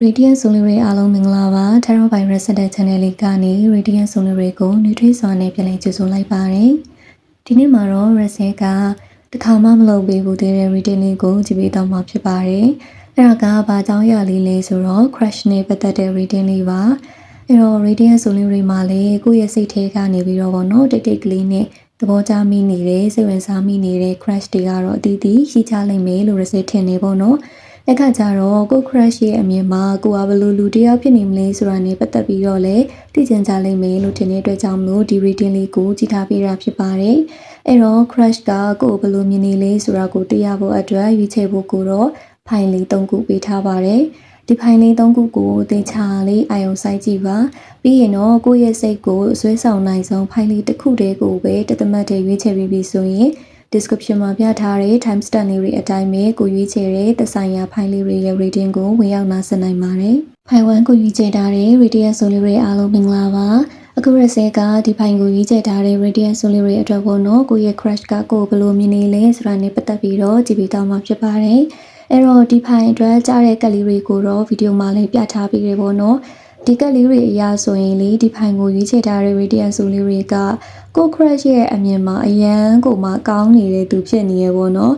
Radiant Solar အားလုံးမင်္ဂလာပါ Tarot by Resident Channel လေးကနေ Radiant Solar ကိုနှွေးထွေးစွာနဲ့ပြန်လည်ကြိုဆိုလိုက်ပါတယ်။ဒီနေ့မှာတော့ Reset ကတခါမှမလုပ်ပေးဘူးသေးတဲ့ Reading လေးကိုကြည့်ပေးတော့မှာဖြစ်ပါတယ်။အဲ့ဒါကဘာကြောင့်ရလေးလဲဆိုတော့ Crush နဲ့ပတ်သက်တဲ့ Reading လေးပါ။အဲ့တော့ Radiant Solar မှာလည်းကိုယ့်ရဲ့စိတ်ထဲကနေပြီးတော့ဗောနော်တိတ်တိတ်ကလေးနဲ့သဘောကျမိနေတဲ့စိတ်ဝင်စားမိနေတဲ့ Crush တွေကတော့အတီးတီးရှိကြလိမ့်မယ်လို့ Reset ထင်နေပေါ့နော်။အခါကျတော့ကို crush ရဲ့အမြင်မှာကိုကဘယ်လိုလူတစ်ယောက်ဖြစ်နေမလဲဆိုတာနဲ့ပတ်သက်ပြီးတော့လည်းသိချင်ကြလိမ့်မယ်လို့ထင်တဲ့အတွက်ကြောင့်မလို့ဒီ reading လေးကိုကြည့်ထားပေးတာဖြစ်ပါတယ်။အဲ့တော့ crush ကကိုဘယ်လိုမြင်နေလဲဆိုတာကိုသိရဖို့အတွက်ရွေးချယ်ဖို့ကိုတော့ဖိုင်လေး၃ခုပေးထားပါတယ်။ဒီဖိုင်လေး၃ခုကိုသင်ချာလေးအာရုံစိုက်ကြည့်ပါ။ပြီးရင်တော့ကိုယ့်ရဲ့စိတ်ကိုဆွဲဆောင်နိုင်ဆုံးဖိုင်လေးတစ်ခုတည်းကိုပဲတသမတ်တည်းရွေးချယ်ပြီးပြီဆိုရင် description မှာပြထားတဲ့ time stamp လေးတွေအတိုင်းပဲကိုရွေးချယ်တဲ့သက်ဆိုင်ရာဖိုင်လေးတွေရဲ့ rating ကိုဝင်ရောက်နားဆင်နိုင်ပါတယ်။ဖိုင်1ကိုရွေးချယ်ထားတဲ့ Radiant Solar အားလုံးမင်္ဂလာပါ။အခုရက်စဲကဒီဖိုင်ကိုရွေးချယ်ထားတဲ့ Radiant Solar အတွက်ပေါ့နော်ကိုရဲ့ crush ကကိုဘယ်လိုမြင်နေလဲဆိုတာနဲ့ပတ်သက်ပြီးတော့ကြည့်ပေးတော့မှာဖြစ်ပါတယ်။အဲ့တော့ဒီဖိုင်အတွက်ကြားတဲ့ကက်လေးတွေကိုတော့ဗီဒီယိုမှာလည်းပြထားပေးရပေါ့နော်။ဒီကက်လေးတွေအရာဆိုရင်လေဒီဖိုင်ကိုရွေးချယ်ထားတဲ့ Radiant Solar ကကို crush ရဲ့အမြင်မှာအရန်ကိုမှကောင်းနေတဲ့သူဖြစ်နေရပေါ့နော်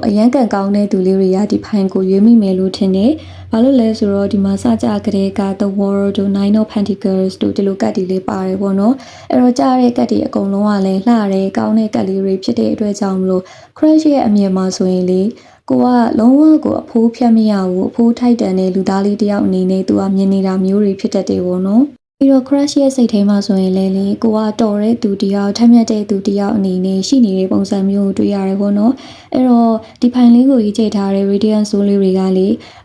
အရန်ကန်ကောင်းတဲ့သူလေးတွေကဒီဖိုင်ကိုရွေးမိမယ်လို့ထင်တယ်။ဘာလို့လဲဆိုတော့ဒီမှာစကြကလေးက The World တို့ Nine of Pentacles တို့ဒီလိုကတ်တွေလေးပါတယ်ပေါ့နော်။အဲ့တော့ကြားတဲ့ကတ်တွေအကုန်လုံးကလည်းလှတယ်ကောင်းတဲ့ကတ်လေးတွေဖြစ်တဲ့အတွက်ကြောင့်မလို့ crush ရဲ့အမြင်မှာဆိုရင်လေကိုကလုံးဝကိုအဖိုးဖြတ်မရဘူးအဖိုးထိုက်တန်တဲ့လူသားလေးတယောက်အနေနဲ့သူကမြင်နေတာမျိုးတွေဖြစ်တတ်တယ်ပေါ့နော်။ပြီးတော့ crush ရဲ့စိတ်ထဲမှာဆိုရင်လည်းလေကိုကတော်တဲ့သူတယောက်ထက်မြက်တဲ့သူတယောက်အနေနဲ့ရှိနေတဲ့ပုံစံမျိုးကိုတွေ့ရတယ်ပေါ့နော်အဲ့တော့ဒီဖိုင်လေးကိုရေးချိန်ထားတဲ့ Radiant Soul လေးတွေကလ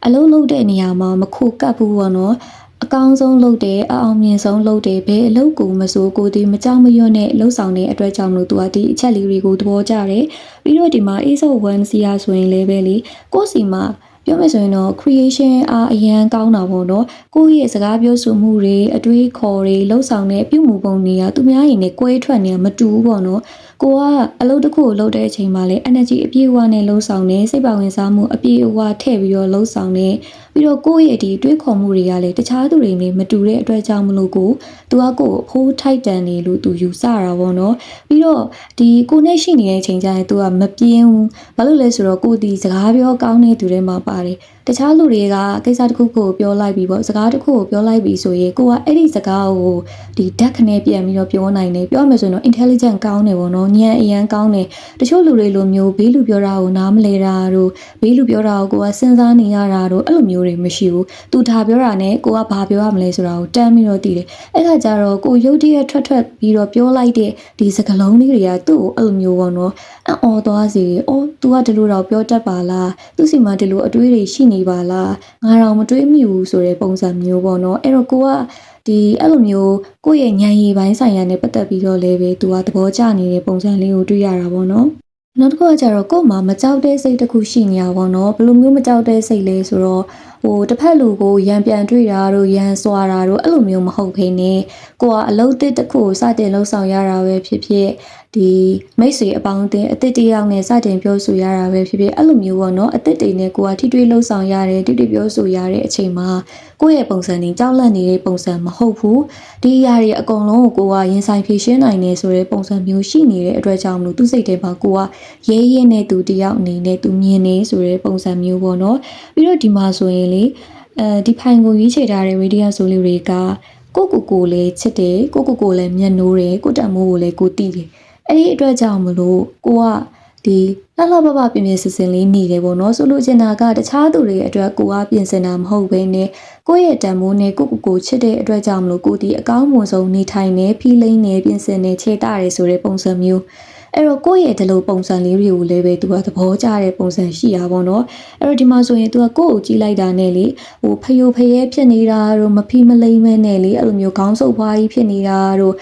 ေအလုံးလုံးတဲ့နေရာမှာမခိုကပ်ဘူးပေါ့နော်အကောင်းဆုံးလုပ်တယ်အအောင်မြင်ဆုံးလုပ်တယ်ဘယ်အလုပ်ကိုမစိုးကိုဒီမကြောက်မရွံ့နဲ့လှုပ်ဆောင်တဲ့အတွက်ကြောင့်လို့သူကဒီအချက်လေးတွေကိုသဘောကျတယ်ပြီးတော့ဒီမှာ Ace of Wands စီရဆိုရင်လည်းပဲလေကိုယ့်စီမှာပြောမယ်ဆိုရင်တော့ creation အားအရန်ကောင်းတာပေါ့နော်ကိုယ့်ရဲ့စကားပြောဆိုမှုတွေအတွေးခေါ်တွေလှုပ်ဆောင်တဲ့ပြုမှုပုံတွေကသူများရင်နဲ့ကွဲထွက်နေမတူဘူးပေါ့နော်ကိုကအလုပ်တစ်ခုကိုလုပ်တဲ့အချိန်မှာလည်း energy အပြည့်အဝနဲ့လှုပ်ဆောင်နေစိတ်ပါဝင်စားမှုအပြည့်အဝထည့်ပြီးတော့လှုပ်ဆောင်နေပြီးတော့ကိုယ့်ရဲ့ဒီတွေးခေါ်မှုတွေကလည်းတခြားသူတွေနဲ့မတူတဲ့အတွက်ကြောင့်မလို့ကိုသူကကိုအဖိုးထိုက်တန်နေလို့သူယူဆတာပေါ့နော်ပြီးတော့ဒီကိုနဲ့ရှိနေတဲ့အချိန်ကျရင်သူကမပြင်းဘူးဘာလို့လဲဆိုတော့ကိုဒီစကားပြောကောင်းတဲ့သူတွေမှာပါတယ်တခြားလူတွေကကိစ္စတစ်ခုကိုပြောလိုက်ပြီးပေါ့စကားတစ်ခုကိုပြောလိုက်ပြီးဆိုရင်ကိုကအဲ့ဒီစကားကိုဒီဓာတ်ခနဲ့ပြန်ပြီးတော့ပြောနိုင်တယ်ပြောမယ်ဆိုရင်တော့ intelligent ကောင်းတယ်ပေါ့နော်ဉာဏ်အရန်ကောင်းတယ်တချို့လူတွေလိုမျိုးဘေးလူပြောတာကိုနားမလဲတာတို့ဘေးလူပြောတာကိုကစဉ်းစားနေရတာတို့အဲ့လိုမျိုးတွေမရှိဘူးသူဒါပြောတာနဲ့ကိုကဘာပြောရမလဲဆိုတာကိုတန်းပြီးတော့သိတယ်အဲ့ခါကျတော့ကိုရုတ်တရက်ထွက်ပြီးတော့ပြောလိုက်တဲ့ဒီစကားလုံးလေးတွေကသူ့ကိုအဲ့လိုမျိုးပေါ့နော်အော်သွားစီအော် तू ကဒီလိုတော့ပြောတတ်ပါလားသူစီမှာဒီလိုအတွေးတွေရှိနေပါလားငါတော့မတွေးမိဘူးဆိုတဲ့ပုံစံမျိုးပေါ့နော်အဲ့တော့ကိုကဒီအဲ့လိုမျိုးကိုယ့်ရဲ့ဉာဏ်ရည်ပိုင်းဆိုင်ရာနဲ့ပတ်သက်ပြီးတော့လည်းပဲ तू ကသဘောကျနေတဲ့ပုံစံလေးကိုတွေ့ရတာပေါ့နော်နောက်တစ်ခုကကျတော့ကို့မှာမကြောက်တဲ့စိတ်တစ်ခုရှိနေတာပေါ့နော်ဘယ်လိုမျိုးမကြောက်တဲ့စိတ်လဲဆိုတော့တစ်ဖက်လူကိုရံပြန်တွေ့တာတို့ရံစွာတာတို့အဲ့လိုမျိုးမဟုတ်ဘဲနဲ့ကိုကအလုပ်တစ်တစ်ခုကိုစတင်လှုပ်ဆောင်ရတာပဲဖြစ်ဖြစ်ဒီမိတ်ဆွေအပေါင်းအသင်းအသစ်တယောက်နဲ့စတင်ပြောဆိုရတာပဲဖြစ်ဖြစ်အဲ့လိုမျိုးပေါ့နော်အသစ်တွေနဲ့ကိုကထိတွေ့လှုပ်ဆောင်ရတယ်ထိတွေ့ပြောဆိုရတဲ့အချိန်မှာကိုယ့်ရဲ့ပုံစံတွေကြောက်လန့်နေတဲ့ပုံစံမဟုတ်ဘူးဒီအရာတွေအကုန်လုံးကိုကရင်ဆိုင်ဖြေရှင်းနိုင်နေဆိုတဲ့ပုံစံမျိုးရှိနေတဲ့အတွက်ကြောင့်မလို့သူ့စိတ်ထဲမှာကိုကရဲရဲနဲ့သူတယောက်အနေနဲ့သူမြင်နေဆိုတဲ့ပုံစံမျိုးပေါ့နော်ပြီးတော့ဒီမှာဆိုရင်လေဒီဖိုင်ကိုရွေးချယ်ထားတဲ့ Radiant Soul တွေကကိုလည်းချစ်တယ်ကိုလည်းမျက်နှိုးတယ်ကိုတတ်မိုးကိုလည်းကိုတီးတယ်အဲ့ဒီအတွက်ကြောင့်မလို့ကိုကဒီလှလှပပပြင်ပြင်ဆင်ဆင်လေးနေတယ်ပေါ့နော်ဆိုလိုချင်တာကတခြားသူတွေအတွက်ကိုကပြင်ဆင်တာမဟုတ်ဘဲနဲ့ကိုယ့်ရဲ့တန်မိုးနဲ့ကိုချစ်တဲ့အတွက်ကြောင့်မလို့ကိုဒီအကောင်းမွန်ဆုံးနေထိုင်နေဖီးလိမ့်နေပြင်ဆင်နေခြေတာရဲဆိုတဲ့ပုံစံမျိုးအဲ့တော့ကိုယ့်ရဲ့ဒီလိုပုံစံလေးတွေကိုလည်းပဲသူကသဘောကျတဲ့ပုံစံရှိတာပေါ့နော်အဲ့တော့ဒီမှာဆိုရင်သူကကိုယ့်ကိုကြည့်လိုက်တာနဲ့လေဖယိုဖယဲဖြစ်နေတာတို့မဖီးမလိမ့်မဲနဲ့လေအဲ့လိုမျိုးခေါင်းဆုပ်ဖွားကြီးဖြစ်နေတာတို့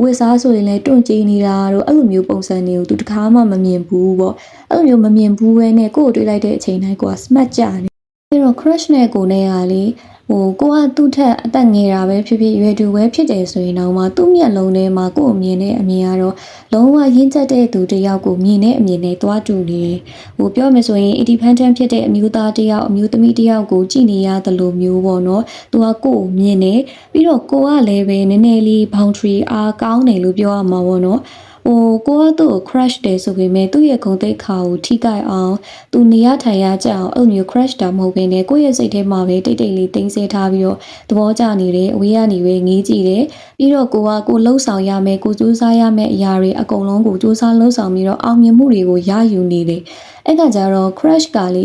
ဝစ်စားဆိုရင်လည်းတွန့်ကြည့်နေတာတို့အဲ့လိုမျိုးပုံစံတွေကိုသူတခါမှမမြင်ဘူးပေါ့အဲ့လိုမျိုးမမြင်ဘူးပဲနဲ့ကိုယ့်ကိုတွေးလိုက်တဲ့အချိန်တိုင်းကိုက smart ကြတယ်အဲ့တော့ crush နဲ့ကိုနဲ့ကလေ ကိုကသူ့ထက်အသက်ငယ်တာပဲဖြစ်ဖြစ်ရွယ်တူပဲဖြစ်တယ်ဆိုရင်တော့မှသူ့မျက်လုံးထဲမှာကို့အမြင်နဲ့အမြင်ကတော့လုံးဝရင့်ကျက်တဲ့သူတစ်ယောက်ကိုမြင်တဲ့အမြင်နဲ့တွားတူနေတယ်ပြောမယ်ဆိုရင် independent ဖြစ်တဲ့အမျိုးသားတစ်ယောက်အမျိုးသမီးတစ်ယောက်ကိုကြည်နေရတယ်လို့မျိုးပေါ့နော်သူကကို့ကိုမြင်နေပြီးတော့ကိုကလည်းပဲနည်းနည်းလေး boundary အားကောင်းတယ်လို့ပြောရမှာပေါ့နော်ကိုကသူ့ကို crush တယ်ဆိုပေမဲ့သူ့ရဲ့ဂုဏ်သိက္ခာကိုထိခိုက်အောင်သူနေရထိုင်ရကြအောင်အဲ့လိုမျိုး crush တာမဟုတ်ဘဲနဲ့ကိုယ့်ရဲ့စိတ်ထဲမှာပဲတိတ်တိတ်လေးတင်းဆဲထားပြီးတော့သဘောကျနေတယ်အဝေးကနေပဲငေးကြည့်တယ်ပြီးတော့ကိုလှုပ်ဆောင်ရမယ်ကိုစူးစမ်းရမယ်အရာတွေအကုန်လုံးကိုစူးစမ်းလှုပ်ဆောင်ပြီးတော့အောင်မြင်မှုတွေကိုရယူနေတယ်အဲ့ကကြတော့ crush ကလ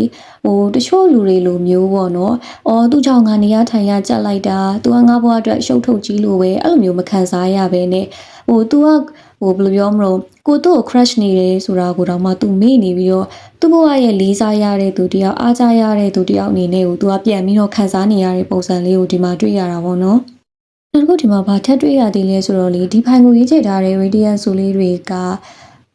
ေတချို့လူတွေလိုမျိုးပေါ့နော်သူ့ကြောင့်ငါနေရထိုင်ရကြက်လိုက်တာသူကငါဘဝအတွက်ရှုပ်ထုတ်ကြီးလို့ပဲအဲ့လိုမျိုးမခံစားရဘဲနဲ့သူကဘယ်လိုပြောမလို့ကိုသူ့ကို crush နေတယ်ဆိုတာကိုတော့မှ तू မေ့နေပြီးတော့သူ့ဘဝရဲ့လေးစားရတဲ့သူတယောက်အားကြရတဲ့သူတယောက်အနေနဲ့ကို तू ကပြန်ပြီးတော့ခံစားနေရတဲ့ပုံစံလေးကိုဒီမှာတွေ့ရတာပေါ့နော်နောက်တစ်ခုဒီမှာဗာထက်တွေ့ရသေးလဲဆိုတော့လေဒီဖိုင်ကိုရေးချထားတဲ့ radiant ဆိုလေးတွေက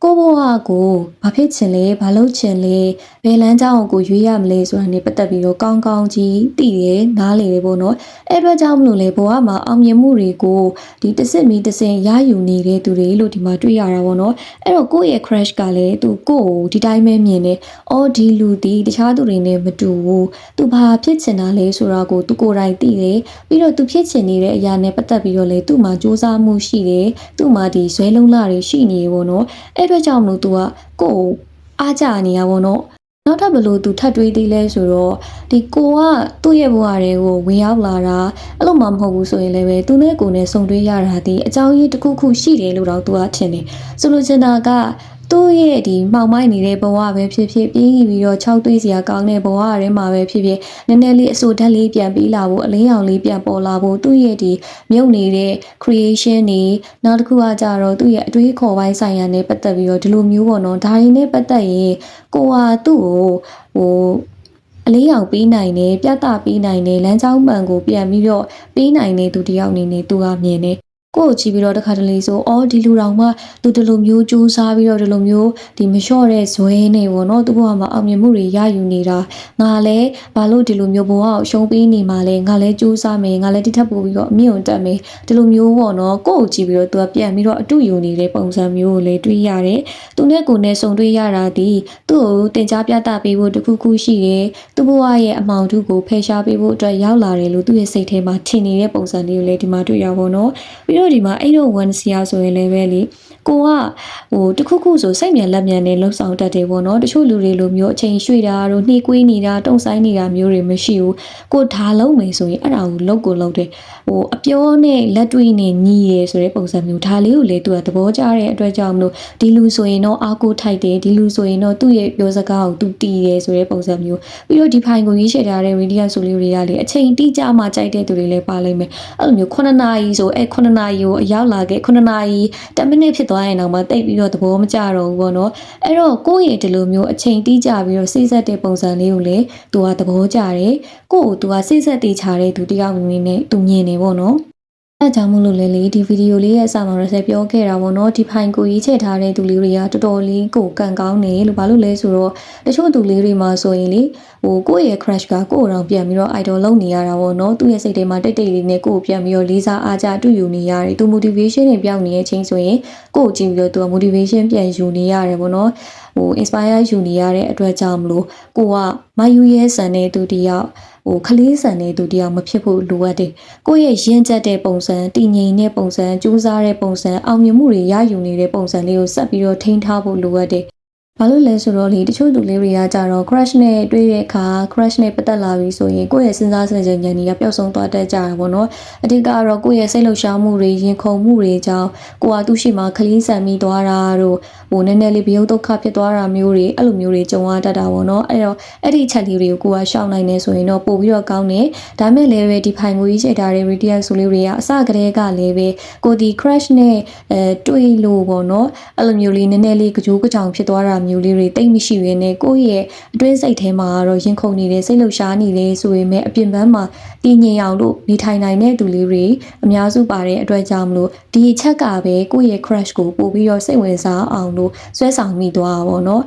ကိုဘဝကိုဘာဖြစ်ချင်လဲဘာလုပ်ချင်လဲဘယ်လမ်းကြောင်းကိုရွေးရမလဲဆိုတာနဲ့ပတ်သက်ပြီးတော့ကောင်းကောင်းကြီးသိတယ်နားလေတယ်ပေါ့နော်အဲ့အတွက်ကြောင့်မလို့လေဘဝမှာအောင်မြင်မှုတွေကိုဒီတစ်စစ်မီတစ်စင်ရယူနေတဲ့သူတွေလို့ဒီမှာတွေ့ရတာပေါ့နော်အဲ့တော့ကိုယ့်ရဲ့ crush ကလည်းသူကိုယ့်ကိုဒီတိုင်းပဲမြင်တယ်ဒီလူဒီတခြားသူတွေနဲ့မတူဘူးသူဘာဖြစ်ချင်တာလဲဆိုတာကိုသူကိုယ်တိုင်သိတယ်ပြီးတော့သူဖြစ်ချင်နေတဲ့အရာနဲ့ပတ်သက်ပြီးတော့လေသူ့မှာစူးစမ်းမှုရှိတယ်သူ့မှာဒီဇွဲလုံးလာတွေရှိနေပေါ့နော်အဲ့အတွက်ကြောင့်မလို့ तू ကကိုယ်အားကြနေရပါတော့နောက်ထပ်ဘလို့ तू ထပ်တွေးသေးလဲဆိုတော့ဒီကိုကသူ့ရဲ့ဘဝတွေကိုဝင်ရောက်လာတာအဲ့လိုမှမဟုတ်ဘူးဆိုရင်လည်းပဲသူနဲ့ကိုယ်နဲ့ဆုံတွေ့ရတာဒီအကြောင်းရင်းတစ်ခုခုရှိတယ်လို့တော့ तू ကထင်တယ်ဆိုလိုချင်တာကသူ့ရဲ့ဒီမှောင်မိုက်နေတဲ့ဘဝပဲဖြစ်ဖြစ်ပြင်းပြီးတော့6သွေးစရာကောင်းတဲ့ဘဝထဲမှာပဲဖြစ်ဖြစ်နည်းနည်းလေးအဆိုဓာတ်လေးပြန်ပြီးလာဖို့အလင်းရောင်လေးပြန်ပေါ်လာဖို့သူ့ရဲ့ဒီမြုပ်နေတဲ့ creation တွေနောက်တစ်ခုကကြတော့သူ့ရဲ့အတွေးခေါ်ပိုင်းဆိုင်ရာနဲ့ပတ်သက်ပြီးတော့ဒီလိုမျိုးပေါ့နော်ဒါရင်းနဲ့ပတ်သက်ရင်ကိုကသူ့ကိုအလေးအောင်ပေးနိုင်တယ်ပြသပေးနိုင်တယ်လမ်းကြောင်းမှန်ကိုပြန်ပြီးတော့ပေးနိုင်တဲ့သူတယောက်အနေနဲ့သူကမြင်တယ်ကိုကြည့်ပြီးတော့တခါတလေဆိုဒီလူတော်မှသူဒီလိုမျိုးစူးစမ်းပြီးတော့ဒီလိုမျိုးဒီမလျှော့တဲ့ဇွဲနေပေါ့နော်သူ့ဘဝမှာအောင်မြင်မှုတွေရယူနေတာငါလည်းဘာလို့ဒီလိုမျိုးဘဝကိုရှုံးပေးနေမှလဲငါလည်းစူးစမ်းမယ်ငါလည်းတိထပ်ပို့ပြီးတော့အမြင့်ကိုတက်မယ်ဒီလိုမျိုးပေါ့နော်ကိုကြည့်ပြီးတော့သူကပြန်ပြီးတော့အတူယူနေတဲ့ပုံစံမျိုးကိုလည်းတွေးရတယ်သူနဲ့ကိုနဲ့ဆုံတွေ့ရတာဒီသူ့ကိုတင် ကြားပြသပေးဖို့တခုခုရှိတယ်သူ့ဘဝရဲ့အမှောင်ထုကိုဖယ်ရှားပေးဖို့အတွက်ရောက်လာတယ်လို့သူ့ရဲ့စိတ်ထဲမှာထင်နေတဲ့ပုံစံလေးကိုလည်းဒီမှာတွေ့ရပါတော့ပြီးတော့ဒီမှာအဲ့တော့1 CR ဆိုရင်လည်းပဲလေကိုကတခုခုဆိုစိတ်မြန်လက်မြန်နဲ့လှုပ်ဆောင်တတ်တယ်ပေါ့နော်တချို့လူတွေလိုမျိုးအချိန်ရွှေ့တာတို့နှေးကွေးနေတာတုံဆိုင်နေတာမျိုးတွေမရှိဘူးကိုဒါလုံးမယ်ဆိုရင်အဲ့ဒါကိုလုပ်တယ်အပြောနဲ့လက်တွေ့နဲ့ညီရဲဆိုတဲ့ပုံစံမျိုးဒါလေးကိုလေသူကသဘောကျတဲ့အတွက်ကြောင့်မလို့ဒီလူဆိုရင်တော့အားကိုထိုက်တယ်ဒီလူဆိုရင်တော့သူ့ရဲ့ပြောစကားကိုသူတီးရဲဆိုတဲ့ပုံစံမျိုးပြီးတော့ဒီဖိုင်ကိုရေးချထားတဲ့ radiant ဆိုလေးတွေကလေအချိန်တိကျမှကြိုက်တဲ့သူတွေလည်းပါလိမ့်မယ်အဲ့လိုမျိုး9နာရီဆို9နာရီကိုအရောက်လာခဲ့9နာရီ10မိနစ်ဖြစ်သွားရင်တော့မှတိတ်ပြီးတော့သဘောမကျတော့ဘူးပေါ့နော်အဲ့တော့ကိုယ့်ရဲ့ဒီလိုမျိုးအချိန်တိကျပြီးတော့စိတ်ဆက်တဲ့ပုံစံလေးကိုလေသူကသဘောကျတယ်ကိုယ့်ကိုသူကစိတ်ဆက်တေးချတဲ့သူတယောက်အနေနဲ့သူမြင်နေပေါ့နော်အဲကြောင့်မို့လို့လေဒီဗီဒီယိုလေးရဲ့အစမှာဆက်ပြောခဲ့တာပေါ့နော်ဒီဖိုင်ကိုရေးချထားတဲ့သူလေးတွေကတော်တော်လေးကိုကန်ကောင်းနေလို့ဘာလို့လဲဆိုတော့တချို့သူလေးတွေမှာဆိုရင်လေကိုယ့်ရဲ့ crush ကကိုယ့်အောင်ပြန်ပြီးတော့ idol လုပ်နေရတာပေါ့နော်သူ့ရဲ့စိတ်ထဲမှာတိတ်တိတ်လေးနဲ့ကိုယ့်ကိုပြန်ပြီးတော့လေးစားအားကြတူယူနေရတယ်သူ motivation တွေပြောင်းနေတဲ့အချိန်ဆိုရင်ကိုယ့်ကိုကြည့်ပြီးတော့သူက motivation ပြန်ယူနေရတယ်ပေါ့နော်inspire ယူနေရတဲ့အတွက်ကြောင့်မလို့ကိုကမယူရဲဆန်တဲ့သူတယောက်ခလေးဆန်တဲ့သူတယောက်မဖြစ်ဖို့လိုအပ်တယ်။ကိုယ့်ရဲ့ရင့်ကျက်တဲ့ပုံစံတည်ငြိမ်တဲ့ပုံစံကြိုးစားတဲ့ပုံစံအောင်မြင်မှုတွေရယူနေတဲ့ပုံစံလေးကိုဆက်ပြီးတော့ထိန်းထားဖို့လိုအပ်တယ်။ဘာလို့လဲဆိုတော့လေတချို့သူလေးတွေကကြတော့ crush နဲ့တွေ့တဲ့အခါ crush နဲ့ပတ်သက်လာပြီဆိုရင်ကိုယ့်ရဲ့စဉ်းစားဆင်ခြင်ဉာဏ်တွေကပျောက်ဆုံးသွားတတ်ကြတာပေါ့နော်အဓိကတော့ကိုယ့်ရဲ့စိတ်လှုပ်ရှားမှုတွေရင်ခုန်မှုတွေကြောင့်ကိုကသူ့ရှိမှခလေးဆန်ပြီးသွားတာတို့နည်းနည်းလေးဘယုတ်ဒုက္ခဖြစ်သွားတာမျိုးတွေအဲ့လိုမျိုးတွေကြုံရတတ်တာပေါ့နော်အဲ့တော့အဲ့ဒီချက်လေးတွေကိုကိုကရှောင်နိုင်နေဆိုရင်တော့ပို့ပြီးတော့ကောင်းတယ်ဒါမဲ့လည်းပဲဒီဖိုင်ကိုကြီးချိန်ထားတဲ့ radiant ဆိုလေးတွေကအစကတည်းကလည်းပဲကိုဒီ crush နဲ့တွေ့လို့ပေါ့နော်အဲ့လိုမျိုးလေးနည်းနည်းလေးကြိုးကြောင်ဖြစ်သွားတာ မျိုးလေးတွေတိတ်မရှိရင်းနဲ့ကိုယ့်ရဲ့အတွင်းစိတ်ထဲမှာကတော့ရင်ခုန်နေတယ်စိတ်လှုပ်ရှားနေတယ်ဆိုပေမဲ့အပြင်ပန်းမှာတည်ငြိမ်အောင်လို့နေထိုင်နိုင်တဲ့သူလေးတွေအများစုပါတဲ့အတွက်ကြောင့်မလို့ဒီအချက်ကပဲကိုယ့်ရဲ့ crush ကိုပို့ပြီးတော့စိတ်ဝင်စားအောင်လို့ဆွဲဆောင်မိသွားတာပေါ့နော်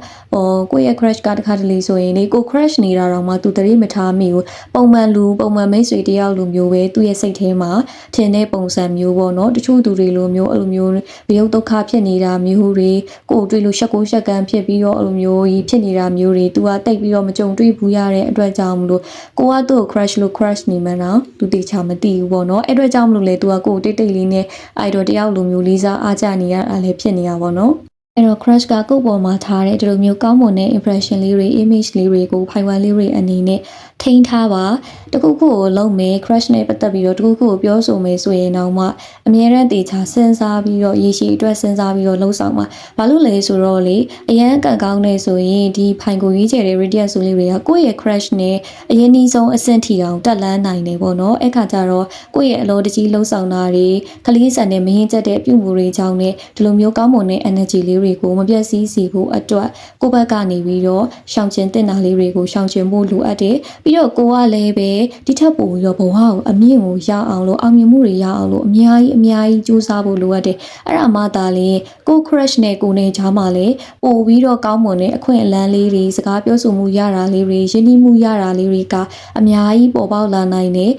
ကိုယ့်ရဲ့ crush ကတခါတလေဆိုရင်လေကို crush နေတာတော့မှသူတရေမထားမိဘူးပုံမှန်မိတ်ဆွေတယောက်လိုမျိုးပဲသူ့ရဲ့စိတ်ထဲမှာထင်တဲ့ပုံစံမျိုးပေါ့နော်တချို့သူတွေလိုမျိုးအဲ့လိုမျိုးဘယုတ်ဒုက္ခဖြစ်နေတာမျိုးတွေကိုတွေ့လို့ရှက်ရှက်ကန်းဖြစ်ပြီးတော့အဲ့လိုမျိုးကြီးဖြစ်နေတာမျိုးတွေသူကတိတ်ပြီးတော့မကြုံတွေ့ဘူးရတဲ့အတွက်ကြောင့်မလို့ကိုကသူ့ကို crush နေမှန်းတော့သူတေချာမသိဘူးပေါ့နော်အဲ့အတွက်ကြောင့်မလို့လေသူကကိုတိတ်လေးနဲ့ idol တယောက်လိုမျိုးလေးစားအားကြနေရတာလည်းဖြစ်နေတာပေါ့နော်အဲ့တော့ crush ကကိုယ့်ပေါ်မှာထားတဲ့ဒီလိုမျိုးကောင်းမွန်တဲ့ impression လေးတွေ image လေးတွေကိုဖိုင်ဝမ်လေးတွေအနေနဲ့ထိန်းထားပါတခုခုကိုလုံးမယ် crush နဲ့ပတ်သက်ပြီးတော့တခုခုကိုပြောဆိုမယ်ဆိုရင်တော့မှအမြဲတမ်းတေချာစဉ်းစားပြီးတော့ရေရှည်အတွက်စဉ်းစားပြီးတော့လှုပ်ဆောင်ပါဘာလို့လဲဆိုတော့လေအရန်ကံကောင်းနေဆိုရင်ဒီဖိုင်ကိုရွေးချယ်တဲ့ radius ဆိုလေးတွေကကိုယ့်ရဲ့ crush နဲ့အရင်နှီးဆုံးအဆင့်ထီအောင်တက်လန်းနိုင်တယ်ပေါ့နော်အဲ့ခါကျတော့ကိုယ့်ရဲ့အလိုတကြီးလှုပ်ဆောင်တာတွေကလေးဆန်တဲ့မရင်ကျက်တဲ့အပြုမှုတွေကြောင့်နဲ့ဒီလိုမျိုးကောင်းမွန်တဲ့ energy လေးတွေကိုမပြတ်စည်းစီဖို့အတွက်ကိုယ့်ဘက်ကနေပြီးတော့ရှောင်ကျဉ်တင်တာလေးတွေကိုရှောင်ကျဉ်ဖို့လိုအပ်တယ်ပြီးတော့ကိုကလည်းပဲဒီထက်ပိုပြီးတော့ဘဝကိုအမြင့်ကိုရအောင်လို့အောင်မြင်မှုတွေရအောင်လို့အများကြီးကြိုးစားဖို့လိုအပ်တယ်အဲ့ဒါမှသာလေကို crush နဲ့ကိုနဲ့ကြားမှာလေပို့ပြီးတော့ကောင်းမွန်တဲ့အခွင့်အလမ်းလေးတွေစကားပြောဆိုမှုရတာလေးတွေရင်းနှီးမှုရတာလေးတွေကအများကြီးပေါ်ပေါက်လာနိုင်တယ်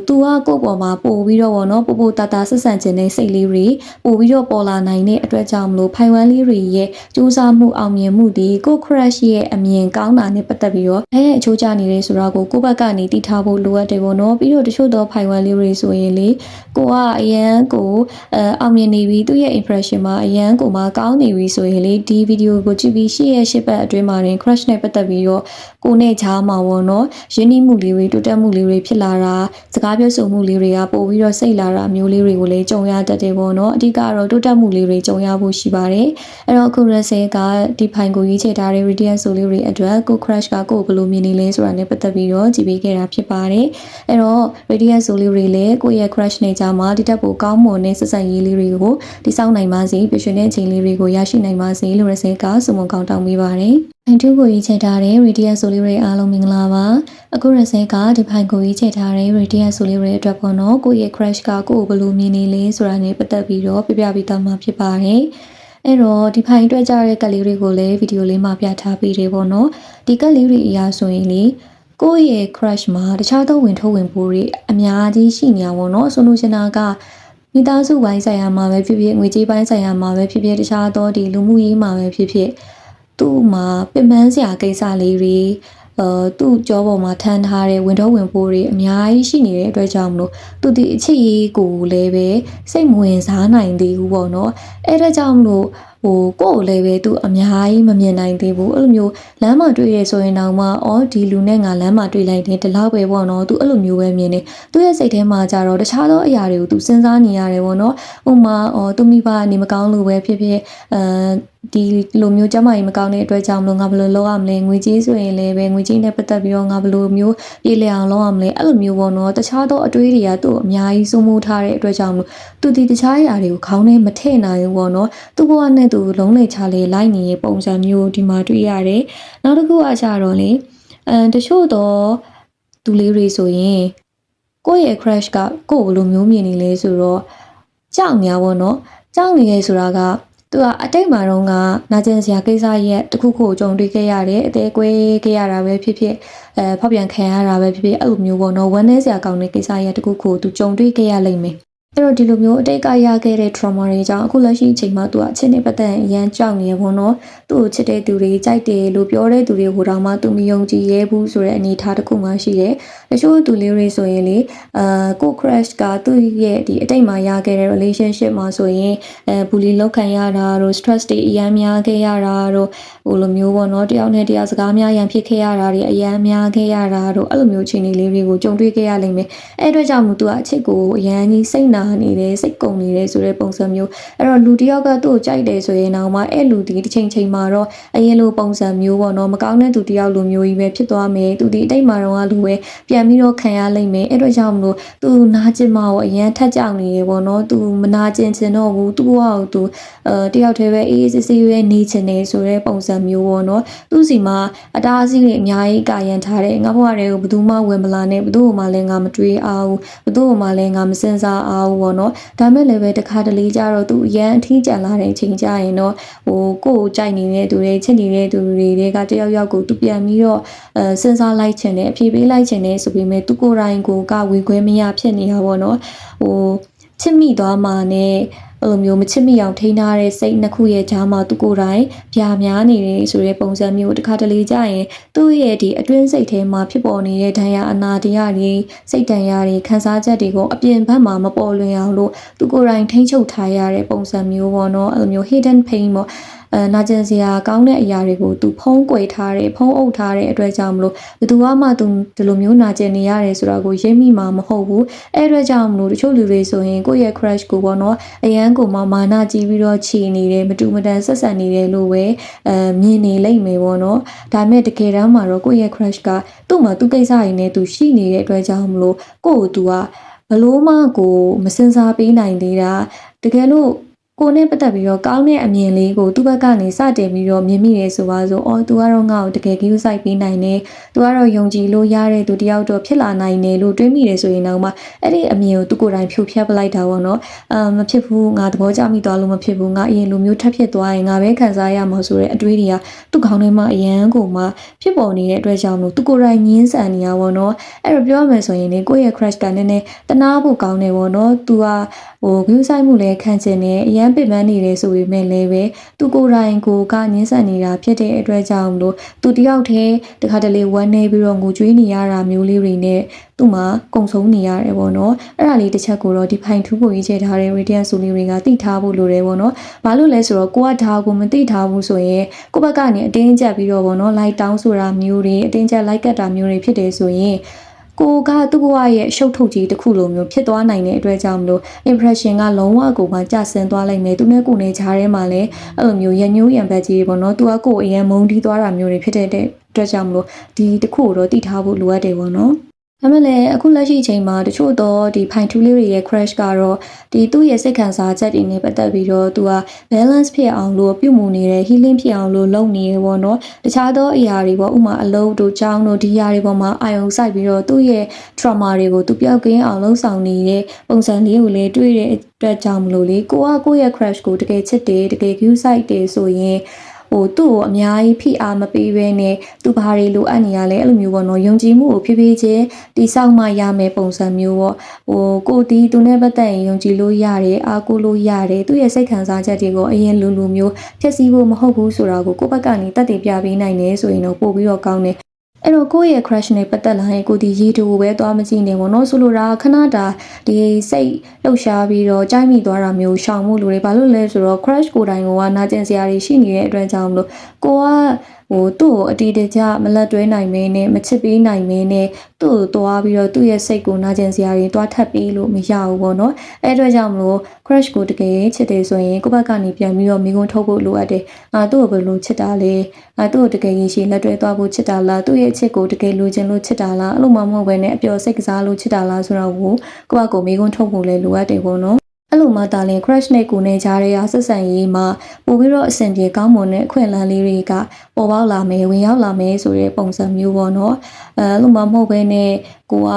သူကကိုယ့်ပေါ်မှာပို့ပြီးတော့ဗောနော်ပို့တာဆက်ဆံခြင်းတဲ့စိတ်လေးတွေပို့ပြီးတော့ပေါ်လာနိုင်တဲ့အတွက်ကြောင့်မလို့ဖိုင်ဝမ်လေးတွေရဲ့ကြိုးစားမှုအောင်မြင်မှုဒီကို crush ရဲ့အမြင်ကောင်းတာနဲ့ပတ်သက်ပြီးတော့အချိုးကျနေတယ်ဆိုတော့ကိုယ့်ဘက်ကနေတည်ထားဖို့လိုအပ်တယ်ပေါ့နော်ပြီးတော့တချို့သောဖိုင်ဝမ်လေးတွေဆိုရင်လေကိုကအရန်ကိုအောင်မြင်နေပြီသူ့ရဲ့ impression မှာအရန်ကိုမှကောင်းနေပြီဆိုရင်လေဒီဗီဒီယိုကိုကြည့်ပြီးရှေ့ပတ်အတွင်းမှာတင် crush နဲ့ပတ်သက်ပြီးတော့ကိုနဲ့ချားမှာပေါ့နော်ရင်းနှီးမှုလေးတွေတိုးတက်မှုလေးတွေဖြစ်လာတာစကားပြောဆိုမှုလေးတွေကပို့ပြီးတော့စိတ်လာတာမျိုးလေးတွေကိုလည်းကြုံရတတ်တယ်ပေါ့နော်အဓိကတော့တိုးတက်မှုလေးတွေကြုံရဖို့ရှိပါတယ်အဲ့တော့အခု Russell ကဒီဖိုင်ကိုရွေးချယ်ထားတဲ့ radius ဆိုလေးတွေအတွက်ကို crush ကကိုဘယ်လိုမြင်နေလဲဆိုတာနဲ့ပတ်သက်ပြီးတော့ကြည့်ပေးခဲ့တာဖြစ်ပါတယ်အဲ့တော့ radius ဆိုလေးတွေလည်းကိုယ့်ရဲ့ crush နဲ့ကြားမှာဒီတက်ပိုကောင်းမွန်တဲ့ဆက်ဆံရေးလေးတွေကိုတိစောက်နိုင်ပါစေပျော်ရွှင်တဲ့အချိန်လေးတွေကိုရရှိနိုင်ပါစေလို့ Russell ကဆုမွန်ကောင်းတောင်းပေးပါတယ်အန်တူကိုရေးချထားတဲ့ radius ဆိုလေးတွေအားလုံးမင်္ဂလာပါအခု Russell ကဒီဖိုင်ကိုရေးချထားတဲ့ radius ဆိုလေးတွေအတွက်ပေါ့နော်ကိုယ့်ရဲ့ crush ကကိုယ်ဘယ်လိုမြင်နေလဲဆိုတာနဲ့ပတ်သက်ပြီးတော့ပြပြီးသားမှာဖြစ်ပါတယ်အဲ့တော့ဒီဖိုင်အတွက်ကြတဲ့ကတ်လေးတွေကိုလည်းဗီဒီယိုလေးမှာပြထားပေးတယ်ပေါ့နော်ဒီကတ်လေးတွေအရာဆိုရင်လေကိုယ့်ရဲ့ crush မှာတခြားသောဝင်ထုတ်ဝင်ပိုးတွေအများကြီးရှိနေအောင်ပေါ့နော်ဆိုလိုချင်တာကမိသားစုပိုင်းဆိုင်ရာမှာပဲဖြစ်ဖြစ်ငွေကြေးပိုင်းဆိုင်ရာမှာပဲဖြစ်ဖြစ်တခြားသောဒီလူမှုရေးမှာပဲဖြစ်ဖြစ်သူ့မှာပင်ပန်းစရာကိစ္စလေးတွေသူ့ကြောပေါ်မှာထမ်းထားတဲ့ဝင်ထုတ်ဝင်ပိုးတွေအများကြီးရှိနေတဲ့အတွက်ကြောင့်မလို့သူဒီအချစ်ရေးကိုလည်းပဲစိတ်မဝင်စားနိုင်သေးဘူးပေါ့နော်အဲ့ဒါကြောင့်မလို့ကိုယ်လည်းပဲသူအများကြီးမမြင်နိုင်သေးဘူးအဲ့လိုမျိုးလမ်းမှာတွေ့ရဆိုရင်တော့မှဒီလူနဲ့ငါလမ်းမှာတွေ့လိုက်တယ်ဒီလောက်ပဲပေါ့နော်သူအဲ့လိုမျိုးပဲမြင်နေသူရဲ့စိတ်ထဲမှာကြတော့တခြားသောအရာတွေကိုသူစဉ်းစားနေရတယ်ပေါ့နော်ဥပမာသူမိဘနေမကောင်းလို့ပဲဖြစ်ဖြစ်ဒီလိုမျိုးကျမကြီးမကောင်းတဲ့အတွက်ကြောင့်မလို့ငါဘယ်လိုလုပ်ရမလဲငွေကြီးဆိုရင်လည်းပဲငွေကြီးနဲ့ပတ်သက်ပြီးတော့ငါဘယ်လိုမျိုးပြည်လည်အောင်လုပ်ရမလဲအဲ့လိုမျိုးပေါ့နော်တခြားသောအတွေးတွေကသူ့အများကြီးစိုးမိုးထားတဲ့အတွက်ကြောင့်မလို့သူဒီတခြားအရာတွေကိုခေါင်းထဲမထည့်နိုင်ဘူးပေါ့နော်သူ့ဘဝနဲ့သူလုံးလေချလေလိုက်နေတဲ့ပုံစံမျိုးဒီမှာတွေ့ရတယ်နောက်တစ်ခုကကြတော့လေတချို့တော့သူလေးတွေဆိုရင်ကိုယ့်ရဲ့ crush ကကိုယ်ဘယ်လိုမျိုးမြင်နေလဲဆိုတော့ကြောက်နေရပေါ့နော်ကြောက်နေရဲဆိုတာကသူကအတိတ်မှာတော့ကနာကျင်စရာကိစ္စရဲ့တခုခုကြုံတွေ့ခဲ့ရတယ်အသေးကွဲခဲ့ရတာပဲဖြစ်ဖြစ်ဖောက်ပြန်ခံရတာပဲဖြစ်ဖြစ်အဲ့လိုမျိုးပေါ့နော်ဝမ်းနည်းစရာကောင်းတဲ့ကိစ္စရဲ့တခုခုသူကြုံတွေ့ခဲ့ရလိမ့်မယ်အဲ့တော့ဒီလိုမျိုးအတိတ်ကရခဲ့တဲ့ trauma တွေကြောင့်အခုလက်ရှိအချိန်မှာသူကအချစ်နဲ့ပတ်သက်အရန်ကြောက်နေရပေါ့နော်သူ့ကိုချစ်တဲ့သူတွေကြိုက်တယ်လို့ပြောတဲ့သူတွေကိုတော့မှသူမယုံကြည်ရဲဘူးဆိုတဲ့အနေအထားတစ်ခုမှရှိတယ်တချို့သူလေးတွေဆိုရင်လေကို crush ကသူ့ရဲ့ဒီအတိတ်မှာရခဲ့တဲ့ relationship မှာဆိုရင်bully လောက်ခံရတာတို့ stress တွေအရန်များခဲ့ရတာတို့ဟိုလိုမျိုးပေါ့နော်တယောက်နဲ့တယောက်စကားများရန်ဖြစ်ခဲ့ရတာတွေအရန်များခဲ့ရတာတို့အဲ့လိုမျိုးအခြေအနေလေးတွေကိုကြုံတွေ့ခဲ့ရလိမ့်မယ်အဲ့အတွက်ကြောင့်မို့သူကအချစ်ကိုအရန်ကြီးစိတ်နာ နေတယ်စိတ်ကုန်နေတယ်ဆိုတဲ့ပုံစံမျိုးအဲ့တော့လူတယောက်ကသူ့ကိုကြိုက်တယ်ဆိုရင်တော့မှအဲ့လူဒီတစ်ချိန်မှာတော့အရင်လိုပုံစံမျိုးပေါ့နော်မကောင်းတဲ့သူတယောက်လိုမျိုးကြီးပဲဖြစ်သွားမယ်သူဒီအတိတ်မှာတော့လူပဲပြန်ပြီးတော့ခံရလိမ့်မယ်အဲ့တော့ကြောင့်မလို့သူနာကျင်မကိုအရင်ထက်ကြောက်နေရပေါ့နော်သူမနာကျင်ချင်တော့ဘူးသူ့ဘဝကိုသူတယောက်တည်းပဲအေးအေးဆေးဆေးပဲနေချင်နေဆိုတဲ့ပုံစံမျိုးပေါ့နော်သူ့စီမှာအတားအဆီးတွေအများကြီးကာရန်ထားတယ်ငါဘဝတွေကိုဘယ်သူမှဝင်မလာနဲ့ဘယ်သူ့ကိုမှလည်းငါမတွေးအောင်ဘယ်သူ့ကိုမှလည်းငါမစင်စားအောင်ပေါ့နော်ဒါမဲ့လည်းပဲတခါတလေကြတော့သူအရန်အထီးကျန်လာတဲ့အချိန်ကြရင်တော့ကိုယ်ကြိုက်နေတဲ့သူတွေချစ်နေတဲ့သူတွေကတယောက်ယောက်ကိုသူပြန်ပြီးတော့စဉ်းစားလိုက်ချင်တယ်အဖြေပေးလိုက်ချင်တယ်ဆိုပေမဲ့သူကိုယ်တိုင်ကိုကဝေခွဲမရဖြစ်နေတာပေါ့နော်ချစ်မိသွားမှနဲ့အဲ့လိုမျိုးမချစ်မိအောင်ထိန်းထားတဲ့စိတ်နှစ်ခုရဲ့ကြားမှာသူကိုယ်တိုင်ပြာများနေတယ်ဆိုတဲ့ပုံစံမျိုးတခါတလေကြရင်သူ့ရဲ့ဒီအတွင်းစိတ်ထဲမှာဖြစ်ပေါ်နေတဲ့ဒဏ်ရာအနာတရားတွေစိတ်ဒဏ်ရာတွေခံစားချက်တွေကိုအပြင်ဘက်မှာမပေါ်လွင်အောင်လို့သူကိုယ်တိုင်ထိန်းချုပ်ထားရတဲ့ပုံစံမျိုးပေါ့နော်အဲ့လိုမျိုး hidden pain ပေါ့နာကျင်စရာကောင်းတဲ့အရာတွေကိုသူဖုံးကွယ်ထားတယ်ဖုံးအုပ်ထားတဲ့အတွက်ကြောင့်မလို့ဘယ်သူမှသူဒီလိုမျိုးနာကျင်နေရတယ်ဆိုတာကိုရိပ်မိမှာမဟုတ်ဘူးအဲ့အတွက်ကြောင့်မလို့တချို့လူတွေဆိုရင်ကိုယ့်ရဲ့ crush ကိုပေါ့နော်အရန်ကိုမှမာနကြီးပြီးတော့ခြေနေတယ်မတူမတန်ဆက်ဆံနေတယ်လို့ပဲမြင်နေလိမ့်မယ်ပေါ့နော်ဒါပေမဲ့တကယ်တမ်းမှာတော့ကိုယ့်ရဲ့ crush ကသူ့မှာသူ့ကိစ္စရင်းနဲ့သူရှိနေတဲ့အတွက်ကြောင့်မလို့ကိုယ့်ကိုသူကဘလို့မှကိုမစင်စားပေးနိုင်သေးတာတကယ်လို့ကိုနဲ့ပတ်သက်ပြီးတော့ကောင်းတဲ့အမြင်လေးကိုသူ့ဘက်ကနေစတင်ပြီးတော့မြင်မိတယ်ဆိုပါစို့သူကတော့ငါ့ကိုတကယ်ကြီးစိုက်ပေးနိုင်တယ်သူကတော့ယုံကြည်လို့ရတဲ့သူတယောက်တော့ဖြစ်လာနိုင်တယ်လို့တွေးမိတယ်ဆိုရင်တော့မှအဲ့ဒီအမြင်ကိုသူကိုယ်တိုင်ဖြိုဖျက်ပလိုက်တာပေါ့နော်မဖြစ်ဘူးငါသဘောကျမိသွားလို့မဖြစ်ဘူးငါအရင်လိုမျိုးထပ်ဖြစ်သွားရင်ငါပဲခံစားရမှာဆိုတဲ့အတွေးတွေကသူ့ခေါင်းထဲမှာအရန်ကိုမှဖြစ်ပေါ်နေတဲ့အတွက်ကြောင့်လို့သူကိုယ်တိုင်ငင်းဆန်နေတာပေါ့နော်အဲ့တော့ပြောရမယ်ဆိုရင်လေကိုယ့်ရဲ့ crush ကနည်းနည်းတနာဖို့ကောင်းတယ်ပေါ့နော်သူကဂရုစိုက်မှုလည်းခံချင်တယ်အရန်ပင်ပန်းနေတယ်ဆိုပေမဲ့လည်းပဲသူကိုယ်တိုင်ကိုကငင်းဆန်နေတာဖြစ်တဲ့အတွက်ကြောင့်လို့သူတယောက်တည်းတခါတလေဝမ်းနေပြီးတော့ငိုကြွေးနေရတာမျိုးလေးတွေနဲ့သူ့မှာကုံဆုံးနေရတယ်ပေါ့နော်အဲ့ဒါလေးတစ်ချက်ကိုတော့ဒီဖိုင်ထူးကိုရေးချထားတဲ့ radiant ဆိုလေးတွေကသိထားဖို့လိုတယ်ပေါ့နော်ဘာလို့လဲဆိုတော့ကိုကဒါကိုမသိထားဘူးဆိုရင်ကိုဘက်ကနေအတင်းကျပ်ပြီးတော့ပေါ့နော်လိုက်တောင်းဆိုတာမျိုးတွေအတင်းကျပ်လိုက်ကတ်တာမျိုးတွေဖြစ်တယ်ဆိုရင်ကိုကသူ့ဘဝရဲ့အရှုပ်ထုတ်ကြီးတစ်ခုလိုမျိုးဖြစ်သွားနိုင်တဲ့အတွက်ကြောင့်မလို့ impression ကလုံးဝကိုမှကျဆင်းသွားလိုက်မယ်သူနဲ့ကိုနဲ့ကြားထဲမှာလည်းအဲ့လိုမျိုးရညိုးရံပတ်ကြီးပေါ့နော်သူကကိုအရင်မုန်းတီးသွားတာမျိုးတွေဖြစ်တဲ့အတွက်ကြောင့်မလို့ဒီတစ်ခုကိုတော့သိထားဖို့လိုအပ်တယ်ပေါ့နော်ဒါမဲ့လည်းအခုလက်ရှိချိန်မှာတချို့တော့ဒီဖိုင်ထူးလေးတွေရဲ့ crash ကတော့ဒီသူ့ရဲ့စိတ်ခံစားချက်တွေနဲ့ပတ်သက်ပြီးတော့သူက balance ဖြစ်အောင်လို့ပြုမှုနေတယ် healing ဖြစ်အောင်လို့လုပ်နေရပေါ့နော်တခြားသောအရာတွေပေါ့ဥမာအလုပ်တို့ကြောင်းတို့ဒီအရာတွေပေါ်မှာအာရုံစိုက်ပြီးတော့သူ့ရဲ့ trauma တွေကိုသူပြောက်ကင်းအောင်လှုံ့ဆော်နေတဲ့ပုံစံလေးကိုလည်းတွေ့တဲ့အတွက်ကြောင့်မလို့လေကိုယ့်ရဲ့ crash ကိုတကယ်ချစ်တယ်တကယ် view site တယ်ဆိုရင်သူ့ကိုအများကြီးဖိအားမပေးဘဲနဲ့သူဘာတွေလိုအပ်နေရလဲအဲ့လိုမျိုးပေါ့နော်ယုံကြည်မှုကိုဖြည်းဖြည်းချင်းတိဆောက်မှရမယ်ပုံစံမျိုးပေါ့ကိုတီးသူနဲ့ပတ်သက်ရင်ယုံကြည်လို့ရတယ်အားကိုးလို့ရတယ်သူ့ရဲ့စိတ်ခံစားချက်တွေကိုအရင်လူမျိုးဖြည့်ဆည်းဖို့မဟုတ်ဘူးဆိုတာကိုကိုယ့်ဘက်ကနေတတ်သိပြပေးနိုင်တယ်ဆိုရင်တော့ပို့ပြီးတော့ကောင်းတယ်အဲ့တော့ကိုယ့်ရဲ့ crush နဲ့ပတ်သက်လာရင်ကိုဒီရေတူကိုပဲသွားမကြည့်နေပေါ့နော်ဆိုလိုတာခဏတာဒီစိတ်လှုပ်ရှားပြီးတော့ကြိုက်မိသွားတာမျိုးရှောင်မှုလိုတွေဘာလို့လဲဆိုတော့ crush ကိုယ်တိုင်ကနာကျင်စရာတွေရှိနေတဲ့အတွက်ကြောင့်မလို့ကိုကသူ့ကိုအတီးတကျမလက်တွဲနိုင်မင်းနဲ့မချစ်ပေးနိုင်မင်းနဲ့သူ့ကိုသွားပြီးတော့သူ့ရဲ့စိတ်ကိုနာကျင်စရာတွေတွားထပ်ပေးလို့မရဘူးပေါ့နော်အဲ့အတွက်ကြောင့်မလို့ crush ကိုတကယ်ချစ်တယ်ဆိုရင်ကိုယ့်ဘက်ကနေပြန်ပြီးတော့မိကုန်းထုတ်ဖို့လိုအပ်တယ်သူ့ကိုဘယ်လိုချစ်တာလဲသူ့ကိုတကယ်ရင်ရှိလက်တွဲသွားဖို့ချစ်တာလားသူ့ရဲ့ချစ်ကိုတကယ်လိုချင်လို့ချစ်တာလားအဲ့လိုမှမဟုတ်ဘဲနဲ့အပျော်စိတ်ကစားလို့ချစ်တာလားဆိုတော့ကိုယ့်ဘက်ကိုမိကုန်းထုတ်ဖို့လည်းလိုအပ်တယ်ပေါ့နော်အဲ့လိုမှတာလင် crush နဲ့ကိုနဲ့ကြားတဲ့ဆက်ဆံရေးမှာပို့ပြီးတော့အဆင်ပြေကောင်းမွန်တဲ့အခွင့်အလမ်းလေးတွေကပေါ်ပေါက်လာမယ်ဝင်ရောက်လာမယ်ဆိုတဲ့ပုံစံမျိုးပေါ့နော်အဲ့လိုမှမဟုတ်ဘဲနဲ့ကိုက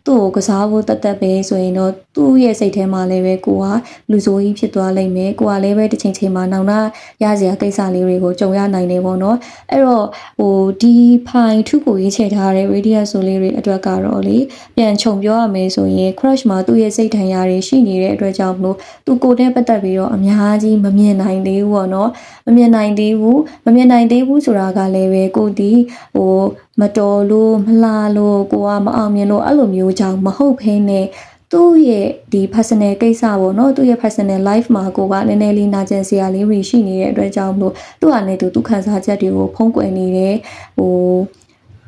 သူ့ကိုကစားဖို့တတ်ပဲဆိုရင်တော့သူ့ရဲ့စိတ်ထဲမှာလည်းပဲကိုကလူဆိုးကြီးဖြစ်သွားလိမ့်မယ်ကိုကလည်းပဲတစ်ချိန်မှာနောင်နာရစရာကိစ္စလေးတွေကိုကြုံရနိုင်တယ်ပေါ့နော်အဲ့တော့ဒီဖိုင်ထုကိုရေးချထားတဲ့ radiant ဆိုလေးတွေအတွက်ကတော့လေပြန်ခြုံပြောရမယ်ဆိုရင် crush မှာသူ့ရဲ့စိတ်ထန်ရာတွေရှိနေတဲ့အတွက်ကြောင့်မလို့သူကိုနဲ့ပတ်သက်ပြီးတော့အများကြီးမမြင်နိုင်သေးဘူးပေါ့နော်မမြင်နိုင်သေးဘူးဆိုတာကလည်းပဲကိုဒီမတော်လို့မလှလို့ကိုကမအောင်မြင်လို့အဲ့လိုမျိုးကြောင့်မဟုတ်ဘဲနဲ့သူ့ရဲ့ဒီ personal ကိစ္စပေါ့နော်သူ့ရဲ့ personal life မှာကိုကနည်းနည်းလေးနာကျင်စရာလေးတွေရှိနေတဲ့အတွက်ကြောင့်မလို့သူ့ဟာနဲ့သူခံစားချက်တွေကိုဖုံးကွယ်နေတယ်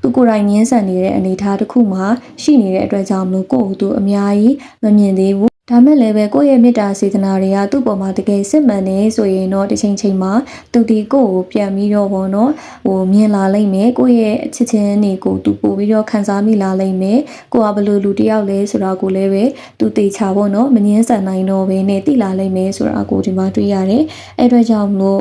သူကိုယ်တိုင်ငင်းဆန်နေတဲ့အနေအထားတစ်ခုမှာရှိနေတဲ့အတွက်ကြောင့်မလို့ကိုယ့်ကိုသူအများကြီးမမြင်သေးဘူး ဒါမဲ့လည်းပဲကိုယ့်ရဲ့မေတ္တာစေတနာတွေကသူ့ပေါ်မှာတကယ်စစ်မှန်နေဆိုရင်တော့တစ်ချိန်မှာသူဒီကိုယ့်ကိုပြန်ပြီးတော့ပေါ့နော်မြင်လာလိမ့်မယ်ကိုယ့်ရဲ့အချစ်ချင်းတွေကိုသူပို့ပြီးတော့ခံစားမိလာလိမ့်မယ်ကိုကဘယ်လိုလူတစ်ယောက်လဲဆိုတာကိုလည်းပဲသူသိချပေါ့နော်မငင်းဆန်နိုင်တော့ဘဲနဲ့သိလာလိမ့်မယ်ဆိုတာကိုဒီမှာတွေ့ရတယ်အဲ့အတွက်ကြောင့်မလို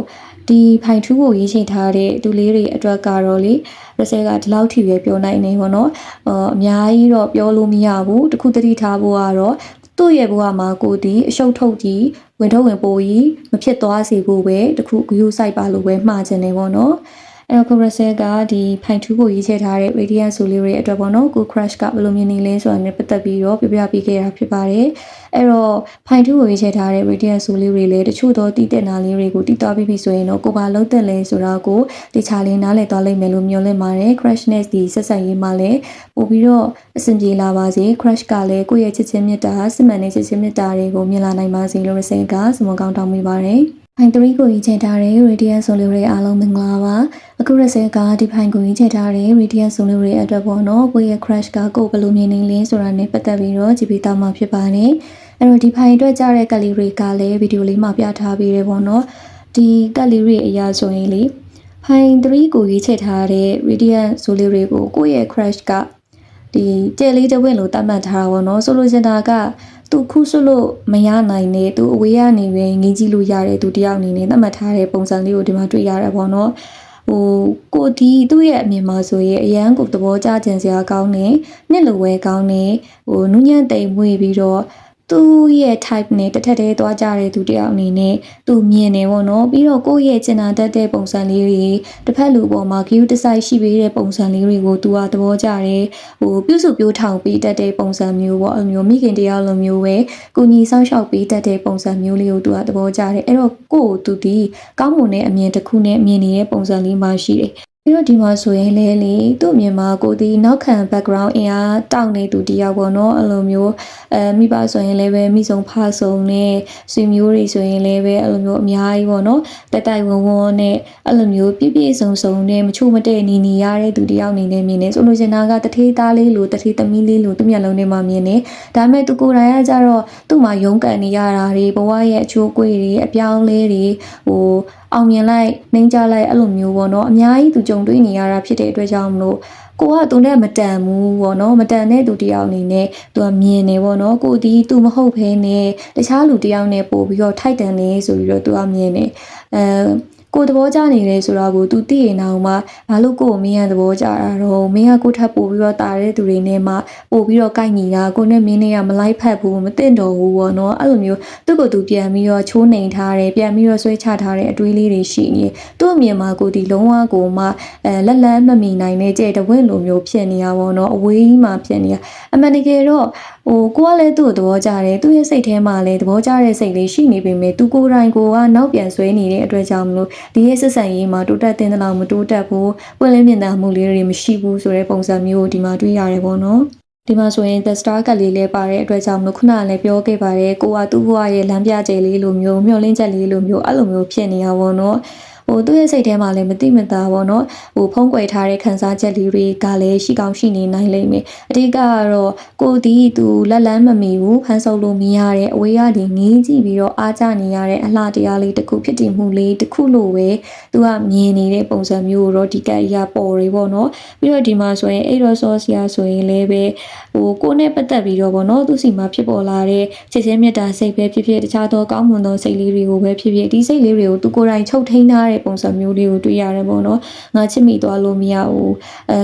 ့ဒီဖိုင်ထူးကိုရေးချိန်ထားတဲ့သူလေးတွေအတွက်ကတော့လေရစဲကဒီလောက်ထိပဲပြောနိုင်နေပေါ့နော်အများကြီးတော့ပြောလို့မရဘူးတခုတတိထားဖို့ကတော့သူ့ရဲ့ဘဝမှာကိုဒီအရှုပ်ထုတ်ကြီးဝင်ထုတ်ဝင်ပိုးကြီးမဖြစ်သွားစေဖို့ပဲတခုဂရုစိုက်ပါလို့ပဲမှားချင်နေပေါ့နော်အဲ့တော့ကိုရဆဲကဒီဖိုင်ထူးကိုရေးချထားတဲ့ Radiant ဆိုလေးတွေအတွက်ပေါ့နော်ကို crush ကဘယ်လိုမြင်နေလဲဆိုတာနဲ့ပတ်သက်ပြီးတော့ပြပြပေးခဲ့တာဖြစ်ပါတယ်အဲ့တော့ဖိုင်ထူးကိုရေးချထားတဲ့ Radiant ဆိုလေးတွေလည်းတချို့သောတည်တဲ့နာလေးတွေကိုတည်သွားပြီးဆိုရင်တော့ကိုပါလုံးသက်လဲဆိုတာကိုတခြားလေးနားလည်သွားလိမ့်မယ်လို့မျှော်လင့်ပါတယ် crushness ဒီဆက်ဆက်ရေးမှာလည်းပို့ပြီးတော့အဆင်ပြေလာပါစေ crush ကလည်းကိုယ့်ရဲ့ချစ်ချင်းမြတ်တာစစ်မှန်တဲ့ချစ်ချင်းမြတ်တာတွေကိုမြင်လာနိုင်ပါစေလို့ရစင်ကစမကောင်းတောင်းမိပါတယ်ဖိုင်3ကိုရေးချထားတဲ့ Radiant ဆိုလေးတွေအားလုံးမင်္ဂလာပါအခုရစဲကဒီဖိုင်ကိုရေးချထားတဲ့ Radiant ဆိုလေးတွေအတွက်ပေါ့နော်ကိုယ့်ရဲ့ crush ကကိုယ်ဘယ်လိုမြင်နေလဲဆိုတာနဲ့ပတ်သက်ပြီးတော့ကြည့်ပေးသွားမှာဖြစ်ပါတယ်အဲ့တော့ဒီဖိုင်အတွက်ကြားတဲ့ကလေးတွေကလည်းဗီဒီယိုလေးမှာပြထားပေးတယ်ပေါ့နော်ဒီကလေးတွေအရာဆိုရင်လေဖိုင်3ကိုရေးချထားတဲ့ Radiant ဆိုလေးတွေကိုကိုယ့်ရဲ့ crush ကဒီကြယ်လေးတစ်ဝင့်လို့သတ်မှတ်ထားတာပေါ့နော်ဆိုလိုချင်တာကသူခုဆွလို့မရနိုင်နဲ့သူအဝေးကနေပဲငင်းကြည့်လို့ရတဲ့သူတယောက်အနေနဲ့သတ်မှတ်ထားတဲ့ပုံစံလေးကိုဒီမှာတွေ့ရတာပေါ့နော်ကိုဒီသူ့ရဲ့အမြင်မှာဆိုရင်အရန်ကိုသဘောကျကျင်စရာကောင်းနေနှစ်လိုဝဲကောင်းနေနူးညံ့တိမ်မွေ့ပြီးတော့သူ့ရဲ့ type နဲ့တစ်ထက်တည်းသွားကြတဲ့သူတယောက်အနေနဲ့သူမြင်နေပေါ့နော်ပြီးတော့ကိုယ့်ရဲ့ကျင်နာတတ်တဲ့ပုံစံလေးတွေတစ်ဖက်လူပေါ်မှာ view တစ်ဆိုင်ရှိပေးတဲ့ပုံစံလေးတွေကိုသူကသဘောကျတယ်ပြုစုပြောထောင်ပေးတတ်တဲ့ပုံစံမျိုးပေါ့အဲ့လိုမျိုးမိခင်တယောက်လိုမျိုးပဲကိုညီဆောင်ရှောက်ပေးတတ်တဲ့ပုံစံမျိုးလေးကိုသူကသဘောကျတယ်အဲ့တော့ကိုယ့်ကိုသူဒီကောင်းမွန်တဲ့အမြင်တစ်ခုနဲ့မြင်နေတဲ့ပုံစံလေးမှရှိတယ်ပြီးတော့ဒီမှာဆိုရင်လည်းလေသူ့အမြင်မှာကိုဒီနောက်ခံ background အင်အားတောက်နေသူတယောက်ပေါ့နော်အဲ့လိုမျိုးမိဘဆိုရင်လည်းပဲမိဆုံးဖဆုံနဲ့ဆွေမျိုးတွေဆိုရင်လည်းပဲအဲ့လိုမျိုးအများကြီးပေါ့နော်တက်တိုက်ဝဝနဲ့အဲ့လိုမျိုးပြည့်ပြည့်စုံစုံနဲ့မချို့မတဲ့နေနေရတဲ့သူတယောက်အနေနဲ့မြင်နေဆိုလို့ရှင်နာကတထေးသားလေးလိုတထေးသမီးလေးလိုသူ့မျက်လုံးထဲမှာမြင်နေဒါပေမဲ့သူကိုယ်တိုင်ကကြတော့သူ့မှာရုန်းကန်နေရတာတွေဘဝရဲ့အချိုးအကွေ့တွေအပြောင်းလဲတွေအောင်မြင်လိုက်နှိမ့်ကြလိုက်အဲ့လိုမျိုးပေါ့နော်အများကြီးသူကြုံတွေ့နေရတာဖြစ်တဲ့အတွက်ကြောင့်မလို့ကိုကသူနဲ့မတန်ဘူးပေါ့နော်မတန်တဲ့သူတယောက်အနေနဲ့သူကမြင်နေပေါ့နော်ကိုဒီသူမဟုတ်ဘဲနဲ့တခြားလူတယောက်နဲ့ပို့ပြီးတော့ထိုက်တန်နေဆိုပြီးတော့သူကမြင်နေကိုသဘောကျနေတယ်ဆိုတာကို तू သိရင်တော့မှဘာလို့ကိုမင်းရသဘောကျတာတော့မင်းကကိုထပ်ပို့ပြီးတော့တာတဲ့သူတွေနဲ့မှပို့ပြီးတော့ကိုက်ညီတာကိုနဲ့မင်းနဲ့ကမလိုက်ဖက်ဘူးမသိတော့ဘူးပေါ့နော်အဲ့လိုမျိုးသူ့ကို तू ပြန်ပြီးတော့ချိုးနှိမ်ထားတယ်ပြန်ပြီးတော့ဆွဲချထားတဲ့အတွေးလေးတွေရှိနေသူ့အမြင်မှာကိုဒီလုံးဝကိုမှလက်လန်းမမီနိုင်တဲ့ကြဲတဝင့်လိုမျိုးဖြစ်နေတာပေါ့နော်အဝေးကြီးမှဖြစ်နေတာအမှန်တကယ်တော့ကိုကလည်းသူ့ကိုသဘောကျတယ်သူ့ရဲ့စိတ်ထဲမှာလည်းသဘောကျတဲ့စိတ်လေးရှိနေပေမဲ့သူကိုယ်တိုင်ကနောက်ပြန်ဆွဲနေတဲ့အတွက်ကြောင့်မလို့ဒီရဲ့ဆက်ဆံရေးမှာတိုးတက်တဲ့လောက်မတိုးတက်ဘူးပွင့်လင်းမြင်သာမှုလေးတွေမရှိဘူးဆိုတဲ့ပုံစံမျိုးကိုဒီမှာတွေ့ရတယ်ပေါ့နော်ဒီမှာဆိုရင် the star ကလေးလေးပါတဲ့အတွက်ကြောင့်မလို့ခုနကလည်းပြောခဲ့ပါတယ်ကိုကသူ့ဘဝရဲ့လမ်းပြကျယ်လေးလိုမျိုးမျှော်လင့်ချက်လေးလိုမျိုးအဲ့လိုမျိုးဖြစ်နေတာပေါ့နော်သူ့ရဲ့စိတ်ထဲမှာလည်းမတိမတာပေါ့နော်ဖုံးကွယ်ထားတဲ့ခံစားချက်လေးတွေကလည်းရှိကောင်းရှိနေနိုင်လိမ့်မယ်အဓိကကတော့ကိုဒီသူလက်လန်းမမီဘူးဖန်ဆုပ်လို့မရတဲ့အဝေးကနေငင်းကြည့်ပြီးတော့အားကျနေရတဲ့အလှတရားလေးတစ်ခုဖြစ်တည်မှုလေးတစ်ခုလို့ပဲသူကမြင်နေတဲ့ပုံစံမျိုးကိုတော့ဒီကရပေါ်တွေပေါ့နော်ပြီးတော့ဒီမှာဆိုရင်အဲ့တော့ဆောဆရာဆိုရင်လည်းပဲကိုနဲ့ပတ်သက်ပြီးတော့ပေါ့နော်သူစီမှာဖြစ်ပေါ်လာတဲ့ချစ်ချင်းမြတ်တာစိတ်ပဲဖြစ်ဖြစ်တခြားသောကောင်းမွန်သောစိတ်လေးတွေကိုပဲဖြစ်ဖြစ်ဒီစိတ်လေးတွေကိုသူကိုယ်တိုင်ချုပ်ထိန်းထားတဲ့ပုံစံမျိုးလေးကိုတွေ့ရတယ်ပေါ့နော်ငါချစ်မိသွားလို့မရဘူး